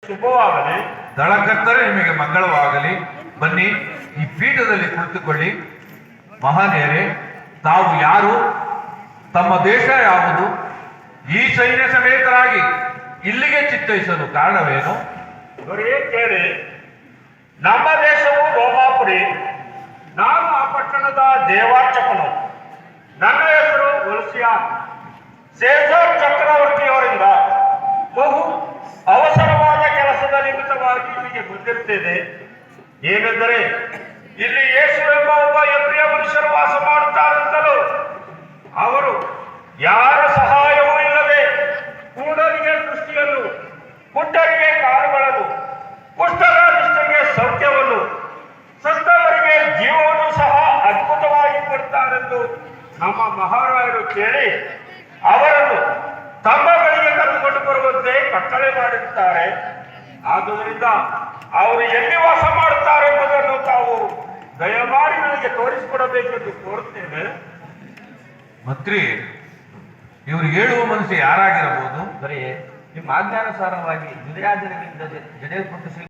ಶುಭವಾಗಲಿ. ದಳಕರ್ತರೆ ನಿಮಗೆ ಮಂಗಳವಾಗಲಿ. ಬನ್ನಿ, ಈ ಪೀಠದಲ್ಲಿ ಕುಳಿತುಕೊಳ್ಳಿ. ಮಹನೀಯರೇ, ತಾವು ಯಾರು? ತಮ್ಮ ದೇಶ ಯಾವುದು? ಈ ಸೈನ್ಯ ಸಮೇತರಾಗಿ ಇಲ್ಲಿಗೆ ಚಿತ್ತೈಸಲು ಕಾರಣವೇನು? ದೊರೆಯೇ ಕೇಳಿ. ನಮ್ಮ ದೇಶವು ರೋಮಾಪುರಿ. ನಾನು ಆ ಪಟ್ಟಣದ ದೇವಾರ್ಚಕನು. ನನ್ನ ಹೆಸರು ವಲ್ಸಿಯಾ. ಸೇಸರ್ ಚಕ್ರವರ್ತಿಯವರಿಂದ ಬಹು ಅವಸರವಾದ ಕೆಲಸದ ನಿಮಿತ್ತವಾಗಿ ಇಲ್ಲಿಗೆ ಬಂದಿರುತ್ತೇನೆ. ಏನೆಂದರೆ, ಇಲ್ಲಿ ಯೇಸು ಎಂಬ ಒಬ್ಬ ಎಬ್ರಿಯ ಮನುಷ್ಯರು ವಾಸ ಮಾಡುತ್ತಾರಂತಲೂ ಅವರು ಯಾರ ಸಹಾಯವೂ ಇಲ್ಲದೆ ಕುರುಡರಿಗೆ ದೃಷ್ಟಿಯನ್ನು, ಕುಂಟರಿಗೆ ಕಾಲುಗಳನ್ನು, ಕುಷ್ಠರೋಗಿಗಳಿಗೆ ಸೌಖ್ಯವನ್ನು, ಸತ್ತವರಿಗೆ ಜೀವವನ್ನು ಸಹ ಅದ್ಭುತವಾಗಿ ಕೊಡ್ತಾರೆಂದು ನಮ್ಮ ಮಹಾರಾಯರು ಕೇಳಿ ಅವರನ್ನು ತಮ್ಮ ಬಳಿಗೆ ಕರೆದುಕೊಂಡು ಬರುವಂತೆ ಕಟ್ಟಳೆ ಮಾಡಿರುತ್ತಾರೆ. ಆದುದರಿಂದ ಅವರು ಎಲ್ಲಿ ವಾಸ ಮಾಡುತ್ತಾರೆಂಬುದನ್ನು ತಾವು ದಯಮಾಡಿ ನನಗೆ ತೋರಿಸಿಕೊಡಬೇಕೆಂದು ಕೋರುತ್ತೇನೆ. ಮಂತ್ರಿ, ಇವರು ಹೇಳುವ ಮನುಷ್ಯ ಯಾರಾಗಿರಬಹುದು? ದೊರೆಯೇ, ನಿಮ್ಮ ಆಜ್ಞಾನುಸಾರವಾಗಿ ಜುದಯಾಜನರಿಂದ ಜಡೆಯಲ್ಪಟ್ಟು